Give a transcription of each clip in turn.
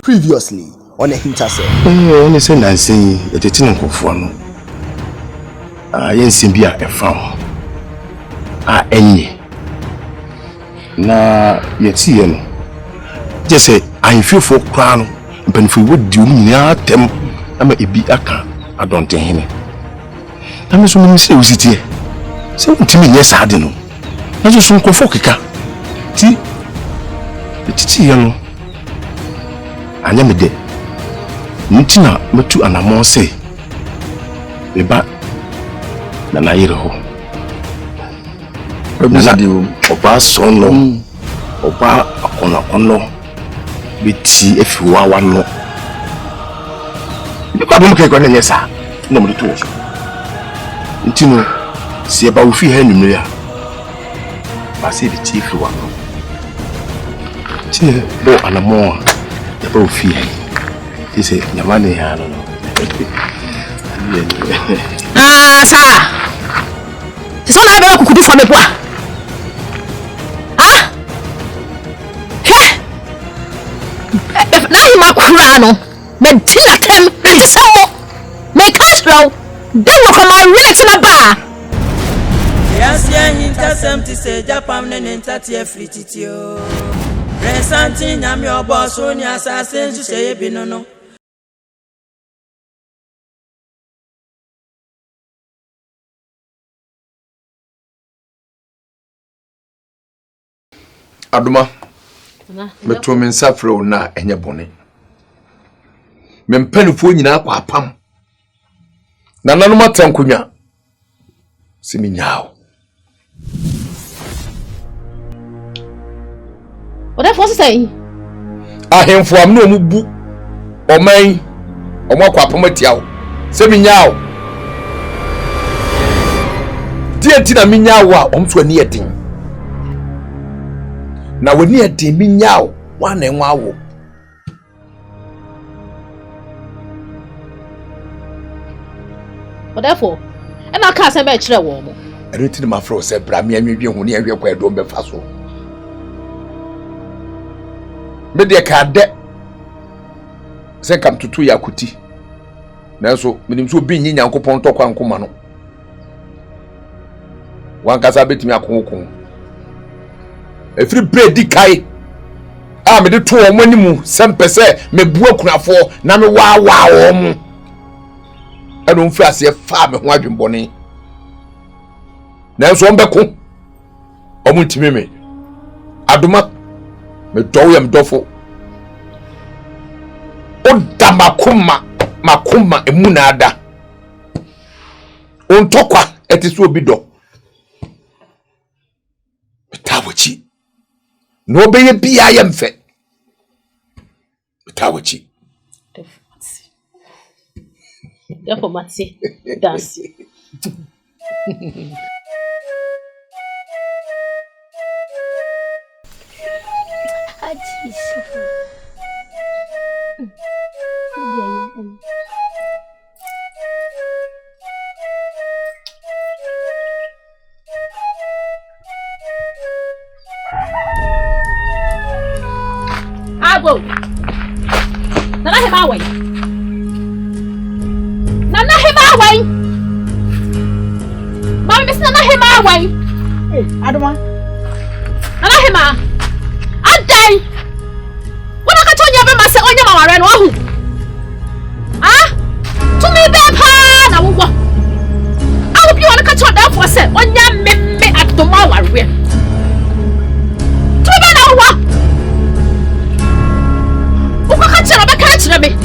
Previously on AHINTASEM. Any say Nancy, the tin for no. Yen Simbia a farm. Any. Na yet see no. Just say I feel for crown, but if we would do near them, I'm a be a can. I don't tell him. I'm so many say we sit here. So to me, yes, I don't know. I just want to focus. See, it's here. I am de Nitina metu anamon say Beba na na yire ho oba sonno oba akono beti efiwa wano Beba bo mke gwana nyesa na mo to so Ntino si eba ofi ha nwumre ya ba se beti efiwa no Ti bo anamon Oh, fear. He said, Yamani, I don't know. Sir. It's all I could do for me. Ah? Hey! If now you make Kurano, make Tina Tem, it's so. Make Castro, then look at my rate in a bar. Yes, AHINTASEM to say Japan and Entatia Frititio. Presenting I'm your boss on your assassin to say Binono. Aduma, meto men safro na enye bone. Mempenfo nyina kwa pam. Na nanoma tankunya. Siminyao. What that was saying? Ahemfo am no mubu. Oman omo kwa pam atiawo. Siminyao. Tie na minyawo a omso ani edin. Na wani edin minyawo wa na enwa awo. What therefore? And I can't say much the woman. I don't think my fro said Brammy and you when you are don't be faso. Media card de say come to 2 yakuti. Now so minim so be yin yankopon to kwa nkoma no. Wan kasa betimi akon. Every bread di kai. Ah me de to o manimu sempese me bua kunafo na me wa omo. I don't feel as if farm and watching bonnie. Now, so I'm back home. Omuntimeme. Aduma, me doyam dofo. Oda makuma emunada. Untokwa etisu obido. Metawachi. No be bi ayemfe. Metawachi. Therefore, Matsi, dance. I go. Now I have my way. Nana him away. Mama, Miss Nana him away. Hey, Adama. Nana him a. I die. When I told you about myself, on your mama ran wahoo. Ah? To me, that pan. me.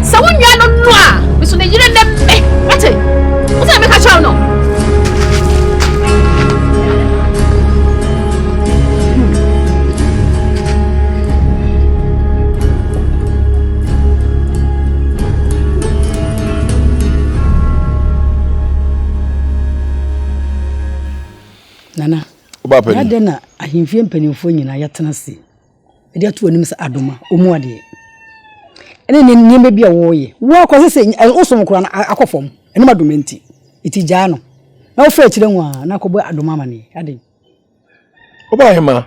So when you are not noir, Miss Nigeria, what it? What's I make a child no? Nana. Oba ya de na ahimfie mpanimfo nyina yatena se. E de ato anim se adoma omu ade. Ene ne niam bia wo ye. Wo kwase se osom kura na akofom. Ene madoma nti. Iti gya no. Na wo fa kire nwa na akọbọ adoma mane. Ade. Oba hema.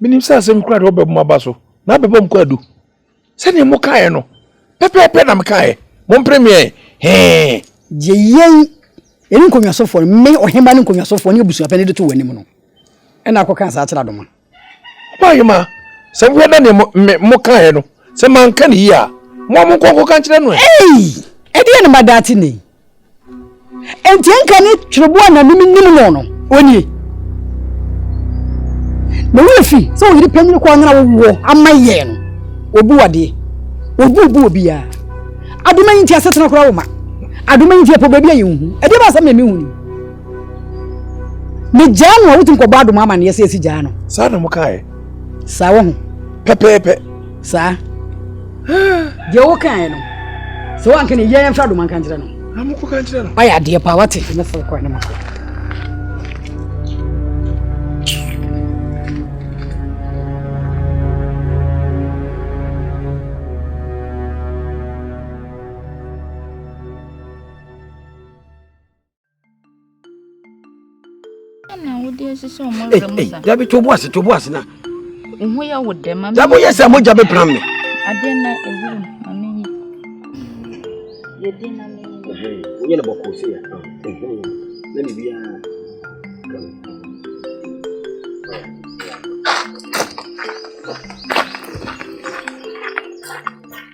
Minim sa asem kura de obebum aba so. Na bebom kwa adu. Se ne mo kae no. Pepe na me kae. Mo premier. He. Je yen eni nkonwasofo me ohema ne nkonwasofo ne ebusuape ne de to wanim no. Ena akoka sa akira adoma. Oba hema. Se wo na ne mo kae no. Se man kan yi a. Mo ko kan kire no e. Edi ene madati ne. Enti enka ne twirebo na nim no oni. Na wo fi so yiri panyin ko anara wo amaye no. Obu wade. Obu obi a. Adoma yin ti asetena kora wo ma. Adoma yin ti po baabi ayehu. E de ba sa me hu ni. Me jano a wutin ko ba adoma ma ne yesi esi jano. Sa na mo kae. Sa wo hu. Pepe. Sa. Je wo kan no. So wan kan ye yan fra adoma kan kire no. Amuko kan kire no. Aya de pa wate me so ko na ma. Ya be tobo ase na. Ehu ya wo dem ma. Ya bo yesa mo jabe pram me. Ade na ehuru mami. Ye de na me. Onye na boko se ya. Na ni bia.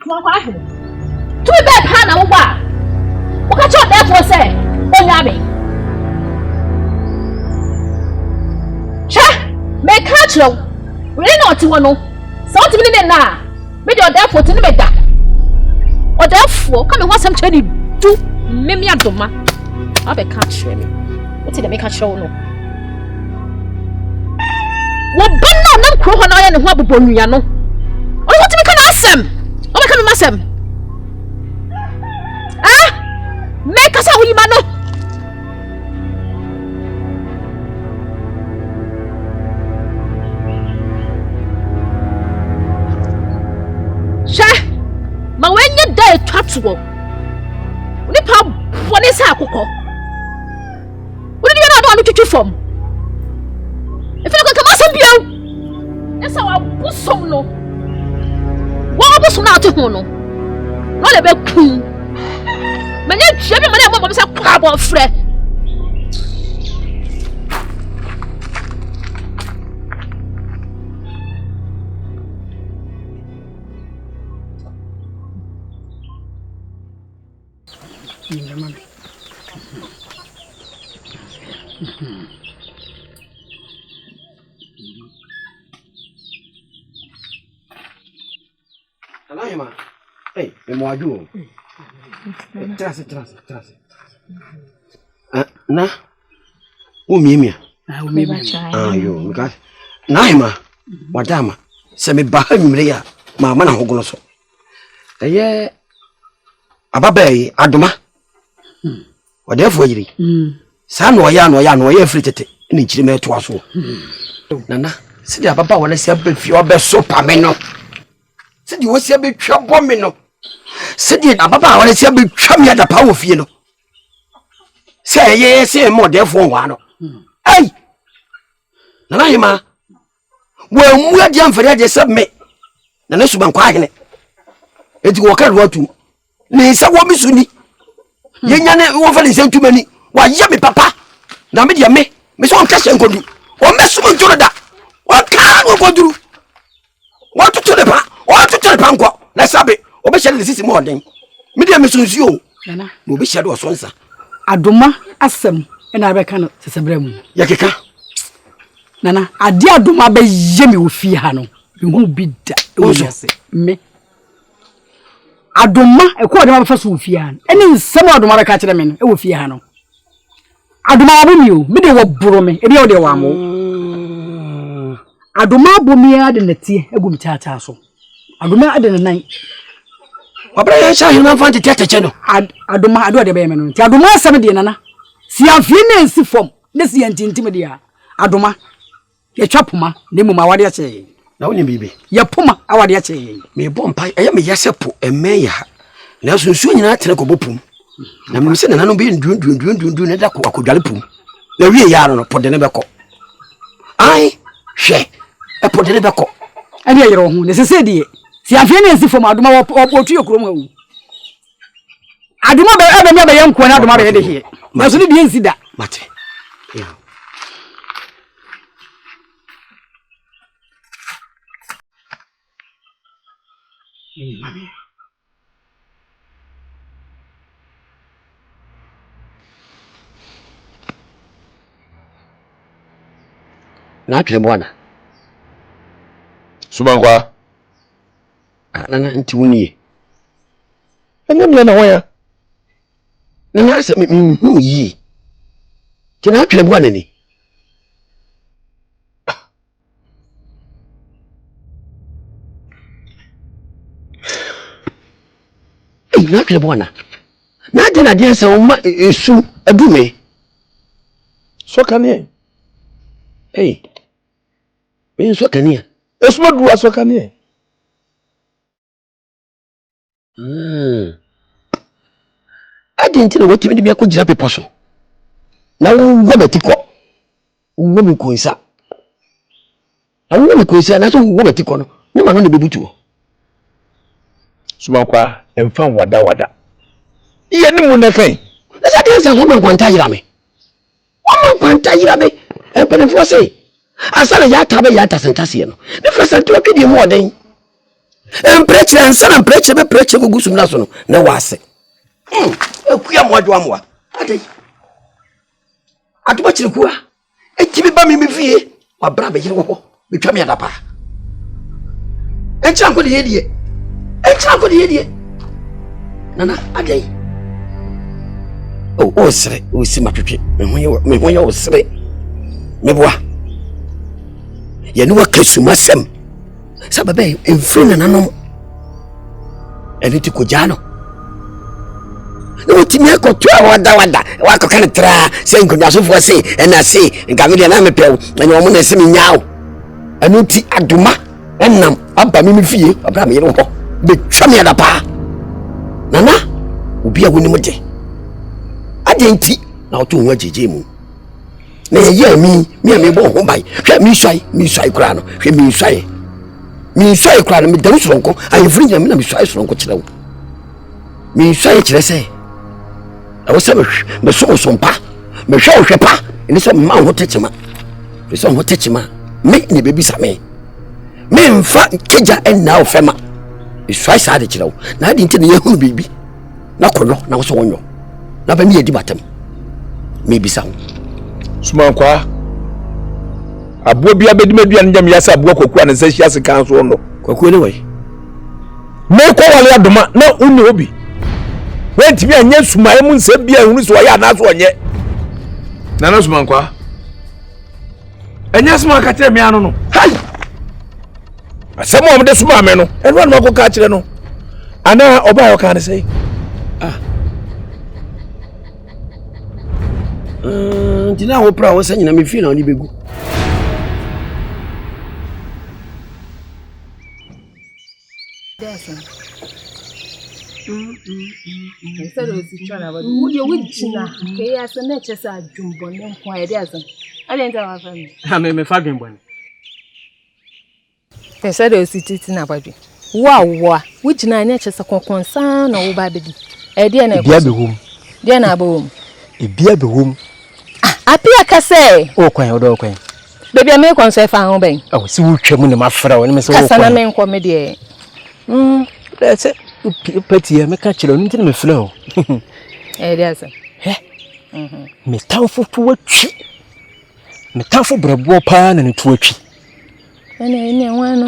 Come on, tu be pa na wo ba. Wo ka cho dey for say, onya me. Me catch you. We not one no. Something in na. Me do that for me da. O therefore come me some trade do me adoma. I be catch me. What did they make catch you no? Wo banna na kro ho na ya ne ho abobonua no. O what me can asem? O me can masem. Ah? Make us a we ma no. Ma wenye da etwatwo nipa bone sa akokọ woni ni na do anu twitwi fom efele ko kama sam biaw esa wa busom no wa busom na ate ho no no le be ku manya twa bi manya mo sa kwa bo frɛ Alahima. Hey, me mo adu. Trase. Na. O miemia. Ah, o miemia. Ah, yo, mika. Naima. Wadama. Se me ba nwumre ya. Mama na hogono so. Eye ababai adoma. Wadefo yiri. Sa no ya no ya free tete. Ni nkiri me to aso. Nana, se dia baba wala se abafie obeso pa me no. Se dia wo se abetwa bɔ me no. Se dia na baba wala se abetwa me ada pa wo fie no. Se ye se mo defo wa no. Ai! Nana yima. Wo mu adi amfare ade se me. Nana suban kwa hene. Eti wo ka ro atu. Ni se wo mi suni. Ye nyane wo fa ni se ntumani. Wa ye me papa. Na me dia me so on kase nkodu. O mesu ntoro da. Wa ka no koduru. Wa tutu le pa. Wa tutu le pa nko. Na sabe, o be hye le sisi mo oden. Me dia me sunsu o. Nana, no be hye do so nsa. Adoma asem ena be kan sesebra mu. Ya keka. Nana, ade adoma be ye me ofie ha no. Ehu bi da. O yase. Me adoma ekọ de ma fa so fie ha ene nsem adoma ra ka kire me no e wo fie ha no adoma abomi o me de wo boro me e de wo de wa mo adoma abomi ya de netie egum chacha so adoma ade ne nan wabra ya sha hina fa tete no adoma ado de be me no ti adoma asem de nana si afie na ensi fom ne si antintim de ya adoma ye twapoma ne mu ma wade a che na woni bibi ye poma awade a che me bompa eya me yasepo emeya na sunsu nyina tene ko bopum na me se na no be ndun ne da ko akodwale pum na wie ya no pode ne beko ai hwe e pode ne beko ani yero ho ne sese die si afie na ensi fom adoma wo tu yekrom awu adoma be yanko na adoma be de hie na so ne die ensi da mate ya mami na twe bwana Subankwa nana nti woni enye na hoya nana asa hu yi ti na twe bwana ni na twe bwana na de na de sa ma esu adume so kane ben so kane esu madura so kane adinti na wotimi de biako gira pepo so na wo betiko wo mi koisa na so wo betiko no ni ma no ne bebutu Subankwa emfan wada iye ni mu na kan esa de sa wo man kwanta yira me empenefo se asala ya tabe ya tasentase no ne frasante opidi mu oden empreche ansana empreche be preche gugusu na so no na wase ekuya moadwo amwa adai atuba chirikuwa ekibi ba mi fie wabra be yire wo betwa me adapa encha ko de yedie nana adai o sere o si matwetwe me hoye o sere meboa ye no wakasu masem sababe enfrena nanom eliti ko jano no timi akotwa wada wakokana tra se nkonya so fo se ena se nkamede na mepew enye omo na se nyaaw anuti aduma enam aba mi fie abra me yero ho be twame adapa nana obi awoni mo de adenti na oto ho ajeje mu na ye mi ame bo ho bai hwe mi swai kura no hwe mi swai kura no mi dawo soronko ayefri nya mi na mi swai soronko kirewo mi swai kire se awo se me so sompa me hwe o hwepa ni se ma ho techima me ni bebi sa me mfa kija enna ofema mi swai sa de kirewo na adi nti ne ye hu bebi na kono na wo so wonyo na ba mi edi batam me bisa ho Subankwa abo bia bedi medua njam yasa abo kokua ne se hia se kan so no kokua ne wai me ko wale adoma na uni obi wenti bia nya sumaye mu nse bia hunu so ya na so onye na Subankwa enya suma ka tere me anu no hai asemo am de suma me no eno na ko ka kire no ana oba yo kan sei dina ho pra wo sanyina me fi na oni begu Esa do si chana ba. Wo wujina ke ya se na che sa adwumbo ne nko ya de azan. Ale nta wa fa mi. Ha me fa dwumbo ne. Esa do si titi na badwe. Wa wujina na che sa konkonsa na wo ba bedi. E de na Bia be hom. De na ba hom. E bia be hom. Apia ka se. O kwan odo kwan. Baby me kon so fa ho ben. Oh si wo twam ne mafra wo ne me se wo kwan. Kasa na me nko me de. That's peti ya me ka kire no ntine me fla o. De asa. Me tanfo to watwi. Me tanfo brabo pa na ne to watwi. Ene wan no.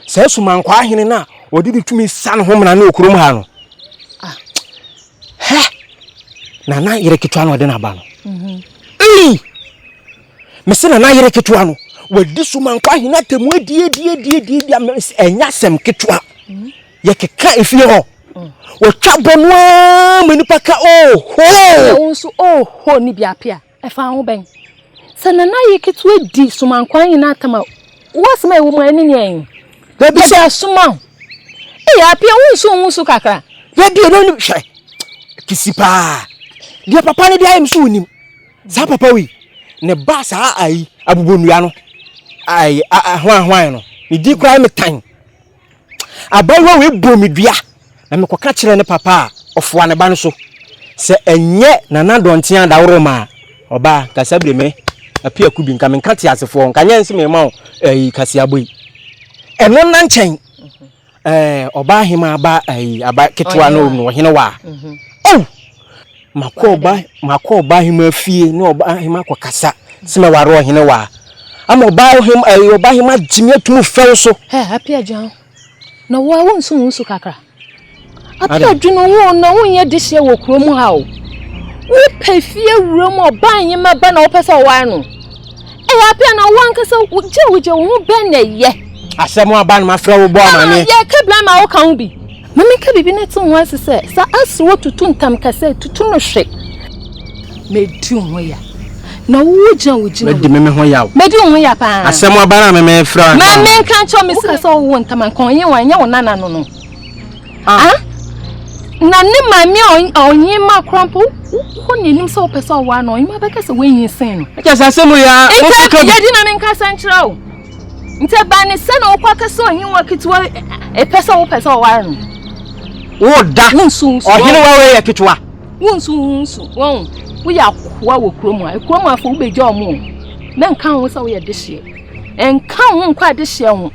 Se Sumankwa ahene na Odi tumi san ho mna na okurum ha no. Na yere ketwa no de na ba no. Mese na yere ketwa no. Wadi suma kwa hina temu die enya sem ketwa. Ye keka efie ho. Wo twabonwa manipa ka ni bia pia. E fa ho ben. Sana na ye ketwa di suma kwa hina atama. Wasema e wo mu ani nyen. Da bi suma. Ya pia wonso kakra. Ya di no ni hwe. Kisipa. Dia papa ne dia em so onim. Sa papa wi. Ne ba sa ai abubonua no. Ai hwan no. Ni di kwa me tan. Abawo we bomidua. Na me koka kire ne papa ofo ne ba no so. Se enye nana dontia da woro ma. Oba kasabre me. Apia kubi nka me nkate asefo nka nyense me ma kasi aboyi. Eno na nchen. Oba hima aba ketwa no hene wa. Makoba hima fie no oba hima kwakasa. Sima waro hene wa. Ama oba hima jimi atumu few so. Apia jan. Na wa wonso kakra. Apia dwuno wo na wonye de hye wo kromu ha o. Wo pefie wuro mo ban yema ba na wo pese wo wa no. Apia na wo ankasa je wo ben na ye. Asemo aban ma fra wo bo amane. Ya kebla ma wo kan bi. Mama ka bibi na tun wanse se sa aswo tutu ntam kase tutu no hwe. Medu ho ya. Na wo jan Medi meme ho ya. Medu ho ya pa. Asemo aban na meme fra. Mama kan cho me se so wo ntam kan yen wan nya wo nana no no. Na ne mami onyi ma krampo ho ne nim se wo pese wo wa no onyi ma beka se wenyin sen no. Eka sa asemo ya. Nta ya di na me nka sanchira o. Nta ba ne se na wo kwaka se onyi wa kitwa pese wo wa no. Wo da ohene wa we yaketwa wonsu won wo ya kwa wo kromu afo wo beje omo na nka wo se wo ye dehye enka wo nkwa dehye wo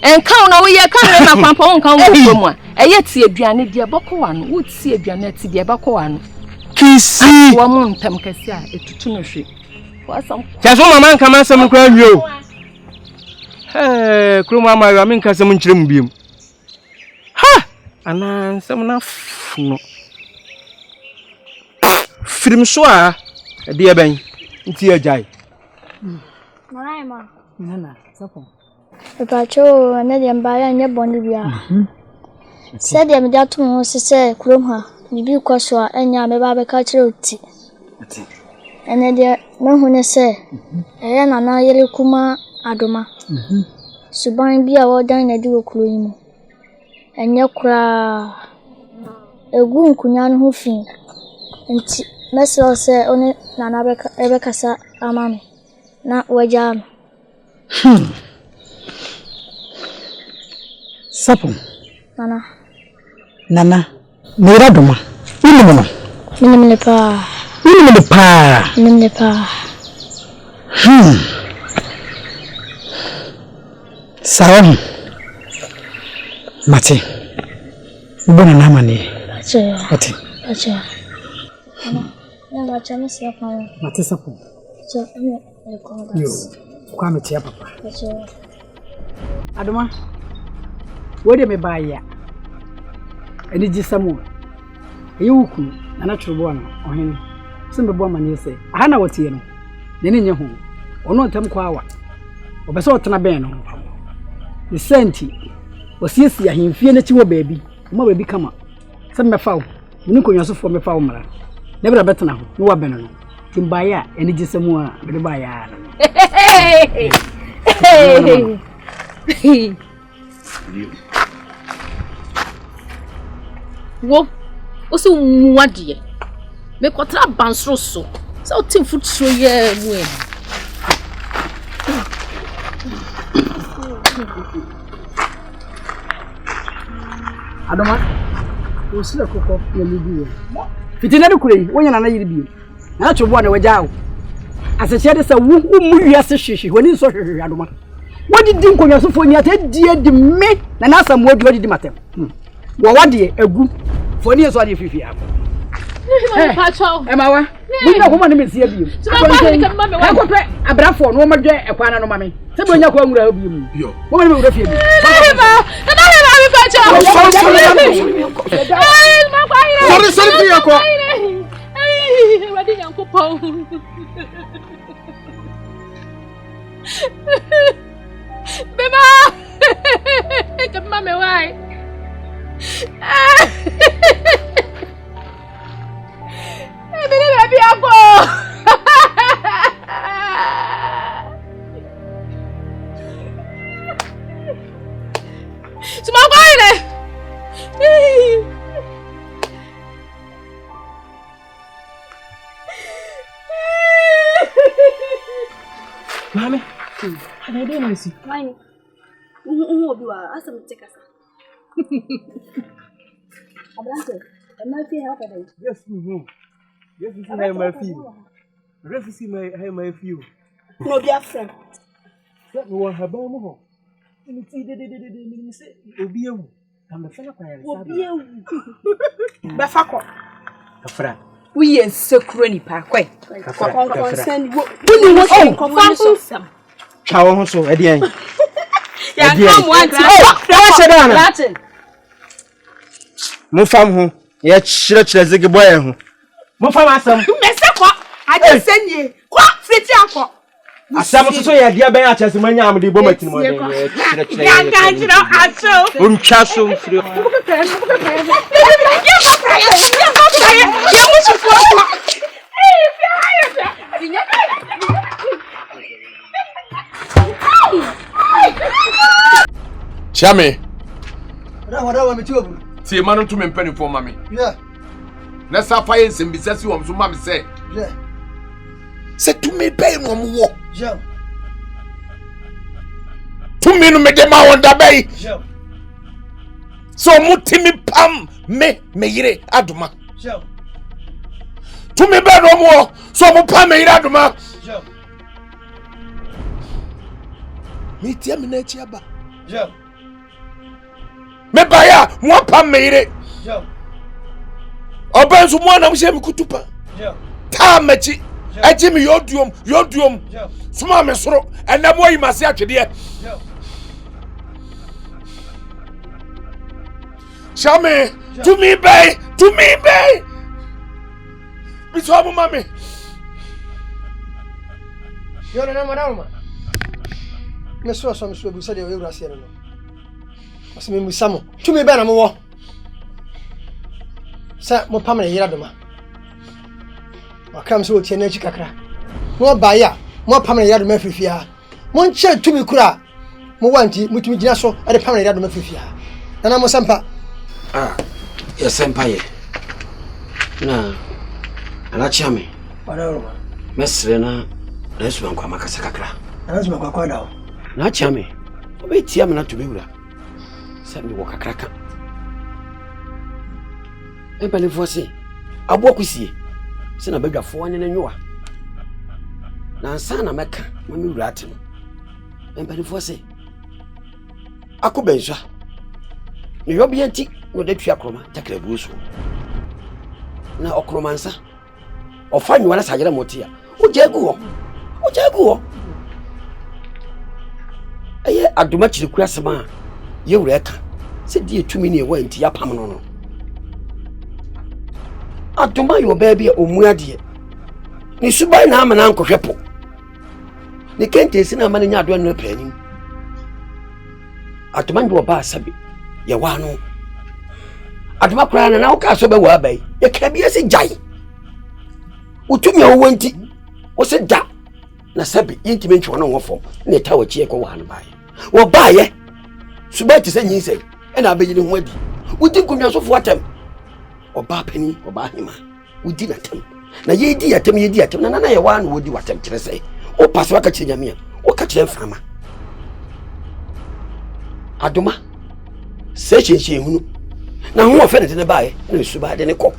enka wo na wo ye kan re na kwampa wo nka wo kromu eye tie aduane de boko wa no wo tie aduane ti de boko wa no kisi wo mo ntam kasi a etutu no hwe wasam ja so mama nka ma sam kwa nyo kromu ama yo me nka sam nkyere mu biem ana samna no film so a de ben nti ajai Mama nana sapo Pacho na de mbaya nya bonu bia se de me da to ho se kurom ha bibi kwaso a enya me ba be ka kire oti ene de me hu ne se eye na yele kuma adoma suban bia wo dan na di wo kuro yi mu enye kura egu nkunya no ho fin nti mesel se one nana ebe kasa amami na wajam sapo nana mera doma minimum pa sawa mate ubona nama ni acha na chama se pa mate sapo yo kwa metia papa adoma wode me baaya eni gisamu eyuku na turubo na ohene sembe bo amane se aha na wotie no ne nye ho ono ntam kwa awa obese otena ben no the senti osiesie ahemfie na chiwo baabi mo baabi kama sembe fawo ni konwasofo me fawo mara ne bra betena ho no wa ben no timbaaya eni gisamu a be baaya wo oso muade me kotra bansro so so tin futro ye mu e adoma osira kokko ya libiye fitina de kure wonya na yiri biye na chobo na wajao asese de sa wu mu wiase hwehwe woni so hwehwe adoma wodi din konwasofo ni ata die me na asam wodi di matem wo wade agu foni so ade fifi akọ emawa bunya ko ma ne mesia biom ko pe abrafo no ma dwe ekwana no ma me se bonya ko anwura biom yo wo ma ne wura fie bi Mami, ada dia nasi. Main. Dua, asam cekasa. Abrante, my fee half a day. Yes, yes, this is my feel. This is my feel. No, dear friend. That one have more. Let me see the say, Obiu. I'm a fellow player. Bafako. A friend. We are so crony parkway. Send you. Chow so at the end. Yeah, come one time. Latin. Mufam home. Yet, church as a boy. Mufam, I just send you. What? Sit down. Asam so ya dia ben achase manya am de boma tin mo de untwa so mfiri Chame Rawa metiwo tie ma no to me mpani fo mame yeah na safaye nsembisasi wo so mame se yeah se to me pay no mo yeah to me no me de ma wonda bay yeah so mutimi pam me yire aduma yeah to me be no mo so mo pam me yire aduma yeah me tie me na chi aba yeah me baya mo pam me yire yeah obansu mo na mo she me kutupa yeah ta machi aji mi yoduom suma me soro ena mo yi mase atwede Chame to me bay mi so mo mame yo na madama me so bu se de we wura se no ase me musamo to me bay na mo wo sa mo pam na yira doma wakam so tie na chi kakra mo ba ya mo pam na yira doma fifia mo nche to me kura mo wanti mutumi gina so ade pam na yira doma fifia na mo sampa ya sampa ye na ana chame madama mesre na resu an kwa makasa kakra anazuma kwa dawo na chame obe tia me na to be wura sa mi wo kakra ka empani fosi abo kusie se na badwafo ane na nyoa na ansa na meka ma mi wura ate no empani fosi akobensa ni yobi anti no de twa kroma takra buso na okromansa ofanyu wala sajira motia ojegu ho aye aduma chirikura sema ye wura ka se die tumi ne wa anti yapam no aduma yo baby omuade ni subai na amana nkohwepo ni kente si na amana nya ado no panim aduma ndo ba sabi ye wa no aduma kura na o ka so be wa bai ye ka bi ese jai utumi o wanti o se da na sabi yintime ntwe no wofo na ta wa chie ko wa no bai wo baaye subai ti se nyinse e na abeyi ni ho adi uti kunwa so fo atem oba pani oba hima udi na tem na yedi atem na nana ye wa no wodi watem kire sei o passe waka kire nyame o ka kire mfama aduma se chenche hunu na ho ofe ne baaye na subai de ne ko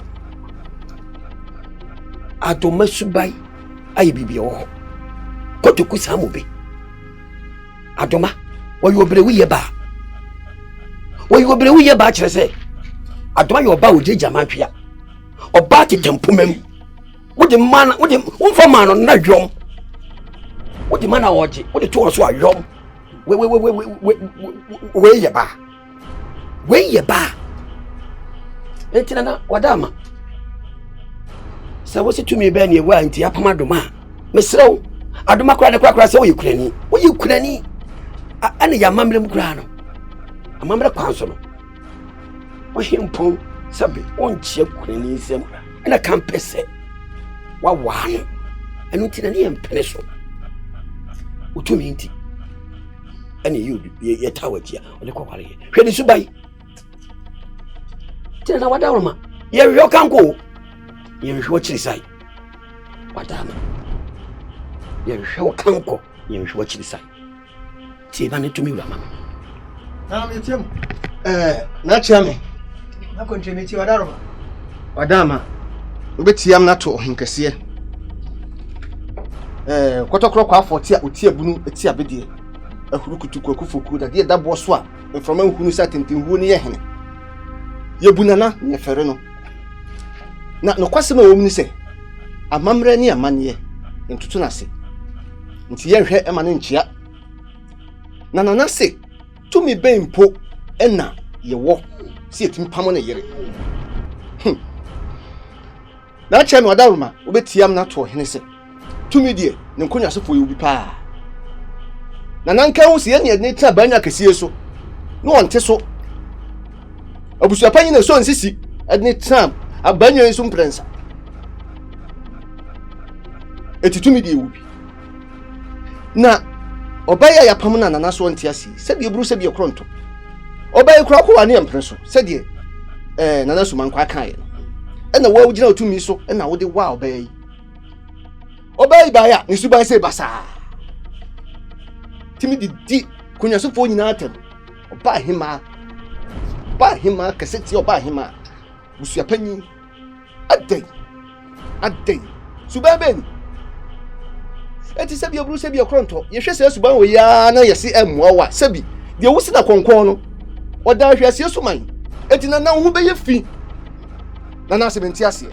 aduma subai ayi bibi wo ko to ku samu be aduma wo yo bere wiye ba kire sei aduma yo ba oje jamantwia oba ti tempumem wodi mana wodi umfa mana na dwom wodi mana woje wodi to so ayom we ye ba we ye ba entina na wadama sa wosi tumi be ne wa nti apama doma mesrew adoma kura ne kura se wo yikurani ana ya mamre mu kura no amamre kwanso no wo himpon sabe onchie kurani sem ana kampese wa wan anu ntina ne empene so utumi nti ana ye tawajia ole kwakware hwe ni subai tena wadawma ye hwe kanko ye hwe chirisai wadama ye hwe kanko ye hwe chirisai ti ba ne tumi wama na me tiam na chiame na kontremeti wadama obetiam na to hinkese kotokro kwa 40 a otie bunu eti abedie ahurukutuku akufoku da de dabo so a mframa hunu sa tentenhuo ne ye hene ye bunana ne fere no na no kwasema wo mu se amamre ne amanye ntutu na se nti ye hwe ema ne nchia na nana se tumi bempo ena ye wo se etimi pamo na yere na cheme wadaruma obetiam na to hene se tumi die ne nkonya so fo ye obi pa na nanka hu se ye ne tra banya kese so no onte so abusu apanyi na so nsisi adne tra abanya so mprensa etitumi die obi na obaya ya pam na nana so onte asi se de buru se de kronto obaya kura ko wane mprenso se de nana so mankwa kan ye na wo gina otumi so na wo de wa obaya yi obaya ba ya ni suban se basa timi di kunya so fo nyina atem oba hima kaseti oba hima busu apanyi adai suban ben eti sabi obru sabi okronto ye hwese suban wo ya na yesi emwa wa sabi de wusi na konkon no oda hwese suman eti na hu be ye fi na sebenti ase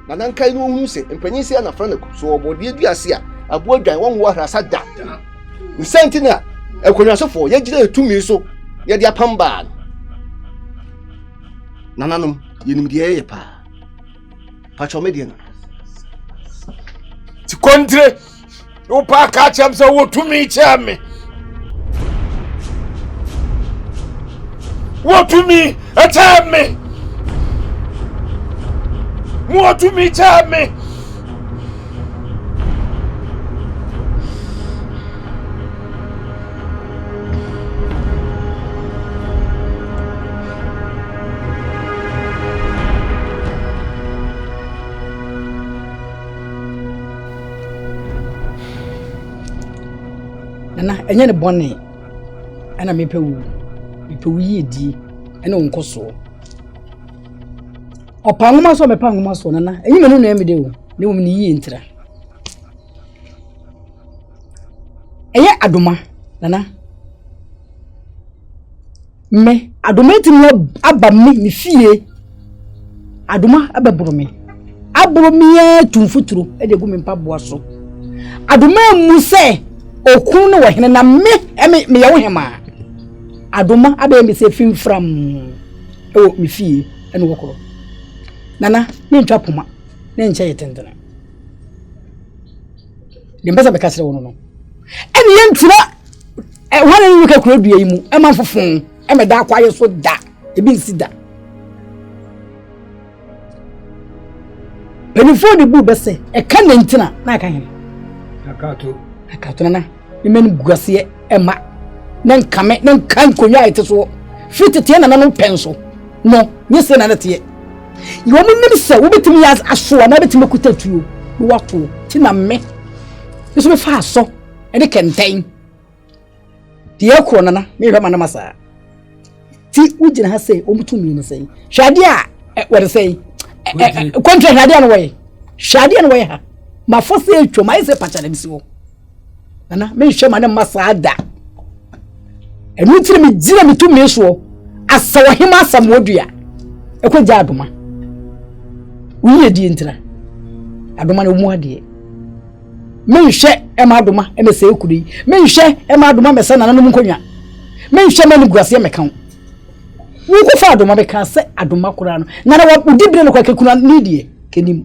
na nan kai no hu se empanyi se na fra na so obodie duase a abo adwan won wo hrasa da nsenti na ekonwasofo ye gina etumi so ye de apamba nananom yenim de ye pa pacho media na ti kontre o pa ka cham so wo tumi chame wo tumi chame wo tumi chame na enye ne bone ana mepewu yedi ene onkoso opa ngoma so mepa ngoma so na enyi me no na emede o ne wom ni yi ntira eye adoma na me adoma ti no aba me fie adoma ababuro me ya tumfuturo e de gu me mpaboa so adoma mu se okun no wahene na me ya wo hema adoma abe me se fimfram o me fie ene wokoro nana ni ntwa poma ne nche yetendena de mbasa be kasere wono no ene ye ntira wane ni ka kuro dua yi mu e man fofon e me da kwaye so da e bi nsi da benifo de bu bese e ka ne ntina na ka hen akato nana imeni guase ema nan kame nan kan konwa ite so fitete na no penso no nyese na nete yo mo nim se wo betimi ya aso na betimi kutatuo no wato ti na me so me fa aso e de kenten de akro nana me hwa mana masa ti ugina ha sei omutumi ne sei hwade a wore sei kontra hwade no we hwade no we ha ma fose atwa ma ise pacha na bisi wo nana me hwe ma ne masa ada enu tire me gira me tumi so asawo hima asamodua ekwaja adoma uye di ntira adoma na mu ade me hwe e ma adoma e me se ekuri me hwe e ma adoma me se nana no nkonwa me hwe ma ne guase me kan wo ko fa adoma be ka se adoma kura no na wa udibire no kwa kekuna nidie kenim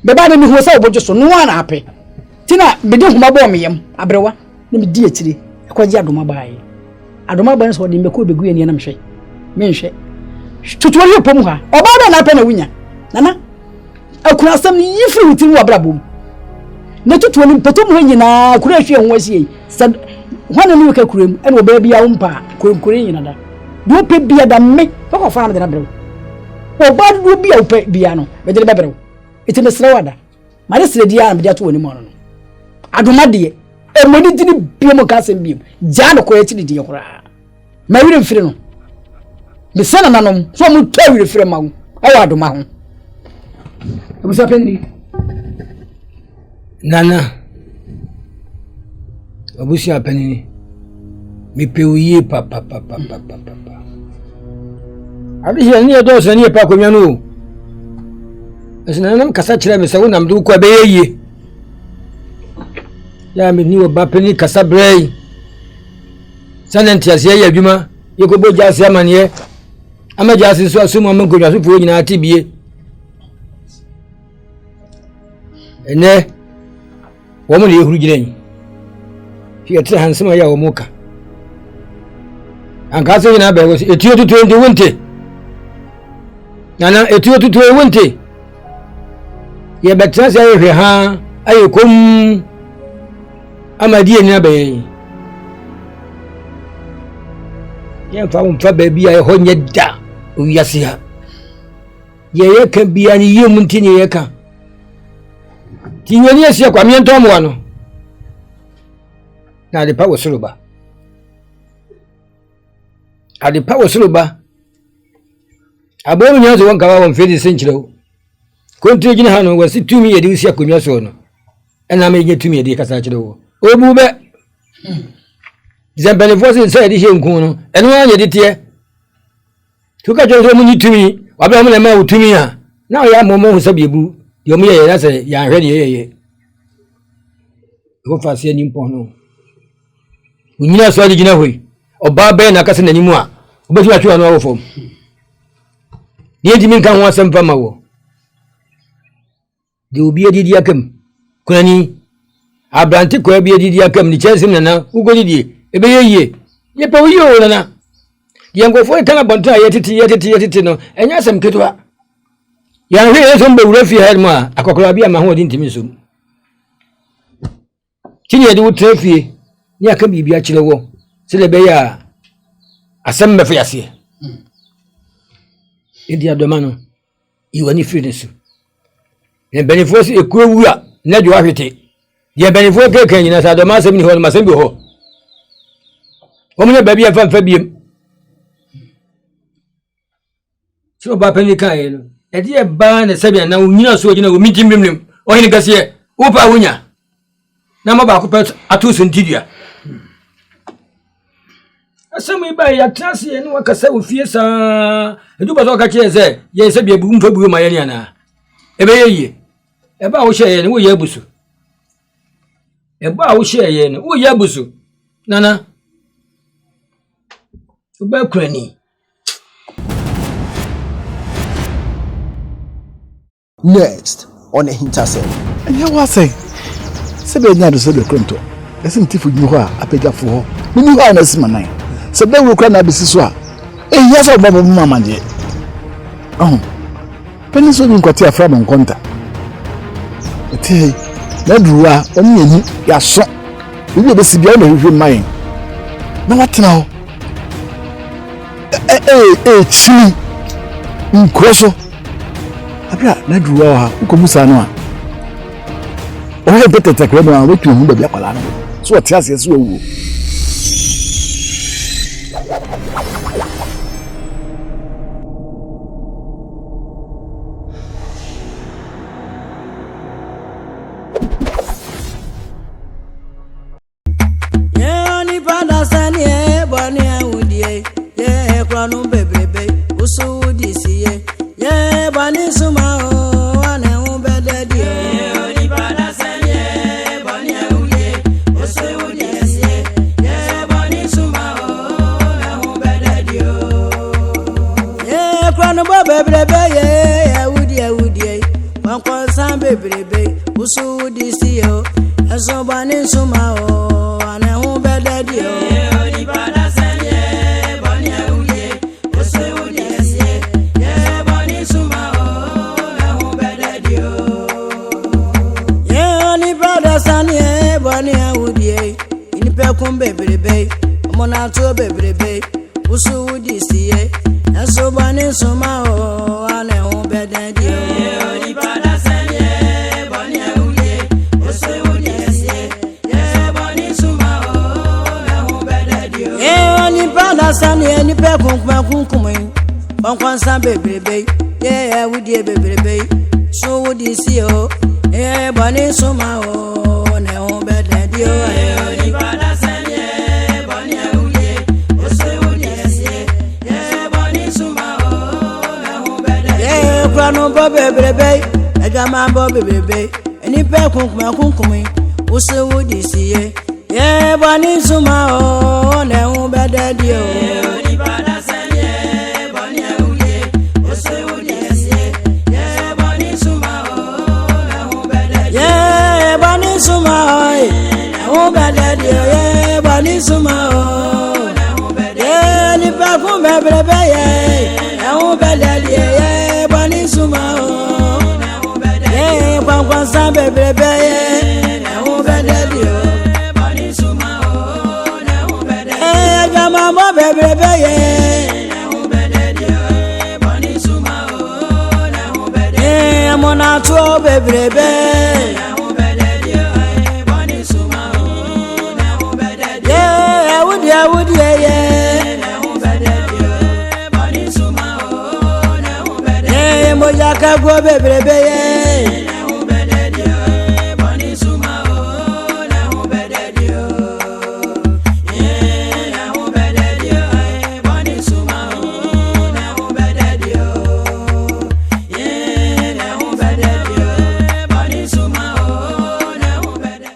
be ba na mi ho se obojo so no ana ape tina be de huma bo meyam abrewa na me di atire ekwaji adoma baaye adoma ba so de mbeko be gu eni na mhwe menhwe tutuwari opom ha oba do na ape na wunya nana akuna asam ni yifri wuti wa brabom na tutuwari petom ho nyina kura hwe ho asie sad hwana ni weka kurem ene oba bia wo mpa kure nyina da do pe bia da me ko fa na brew oba do bia wo pe bia no be de brew etime srawada mare sre dia na be to woni mo no adoma de e modi dini bia mo ka sem bia ja no ko eti de kura ma wire mfire no be sana nanom so mo to wire fire ma wo awa adoma ho abusa penri nana abusa penri me pewuye papa abi je ni do so ni pa ko nyanu asina nam kasa kire me se wonam du ko be yeye ya me ni oba peni kasa brei sanenti ase ya adwuma ye ko boja ase amane amaja ase so aso mo amankodwa so fo nyina atibie ene wo mo le huru giren fi etre hansema ya wo moka anka so nyina ba wo etio tutu ndi wonte nana etio tutu wonte ye betra se ye hwe ha ayekom amadi eni abaye ye fa mfa ba bia ye ho nye da owiase ha ye ka bia ni yem ntini ye ka ti nyani asia kwa mi ntom wa no na de pa wo suluba ade pa wo suluba abo mi nyazo won ka wa won fedi senchiro kontu gina hanu wasi tumi ye di usia konwa so no ena me ye tumi ye di kasa chiro obu be zembele voice say di henku no eno anya di tie tuka jo mu ni tumi wa ba mu na ma tumi ha na ya mo hu sabiebu yo mu ye na se ya hwe ni ye ko fa se ni mpo no unyina so di gina hoi oba be na kasa na ni mu a obetu atwa no wo fom ye di min kan ho asem fama wo de obi edidi akam kunani abranti ko abi edidi akam ni chensim nana ugolidi ebe ye ye pa wiyo nana ye ngofo kana bonta ye titi no enya asem ketwa ya hwe yeso mbe wura fi head ma akokora bia ma ho odi ntimi so tini edi wutra fie ni aka bibia kire wo sele be ya asem me fa yase edi adoma no iwani free nesu ne benefos ekuro wura na dwo ahwete ye benefo keke nyina sa adoma asem ni ho ma asem bi ho omunye baby afa biem so ba pani kai no edi e ba na sabia na unyina so gina wo mitim bimlim o hin gase wo pa wonya na ma ba ko pet atusu ntidia asem iba ya trase no wakasa wo fie sa edu ba so ka kye se ye sabia bu mfa bu ma ye ni na ebe ye e ba wo hye ne wo ye abusu e ba wo hye ye ne wo ye abusu nana Ubakrani. Next on AHINTASEM. And you was say, Sebe Nado said the Cronto. Isn't Tifu Yuha, a pega for her. We knew how to see my name. So they will cry na bisiswa. Eh, yes, our Baba Mamma. Oh, Peninsula Quatia from on conta. Tea, Nedrua, only ya so. We will be beyond the mine. No, what now? Chi nkroso abia na duwa ha ukomusa no a o he betete kre no a wetu hu ba bia kwala no so oti ase so owu ni pada sanie boni awudie kwanu bebebe usu disiye ye bani suma o ane ubededi ye oni pada sanye bani auye usu disiye no bebrebe ye woody Kwankwan san bebrebe usu woody see yo Eso bani suma o ane hu bededi o Oni pada sanye bani woody usu woody see ye bani suma o ane hu bededi o Ye oni pada sanye bani woody Ini pe kum bebrebe Mona to bebrebe usu woody see ye Eso bani suma o ane hu bededi o Oni pada sanye bani woody usu woody see ye bani suma o ane hu bededi o Oni pada sanye ni pe kum Kwankwan san bebrebe ye woody bebrebe so woody see o ye bani suma o ane hu bededi o Oni pada sanye bani woody usu woody see ye bani suma o ane hu bededi ye kwano bo bebrebe Ejama bo bebrebe eni pe kunkuma usu woody see ye bani suma o ane hu bededi o Oni pada sanye bani woody usu woody see ye bani suma o ane hu bededi ye bani suma o hu bededi ye bani suma o ane hu bededi ye ni pe kun bebrebe ye hu bededi ye bani suma o ane hu bededi ye kwankwan san bebrebe ye hu bededi o bani suma o ane hu bededi ye jama mo bebrebe ye hu bededi o bani suma o ane hu bededi ye mona to bebrebe hu bededi o bani suma o ane hu bededi ye woody ye hu bededi o bani suma o ane hu bededi ye moja ka go bebrebe ye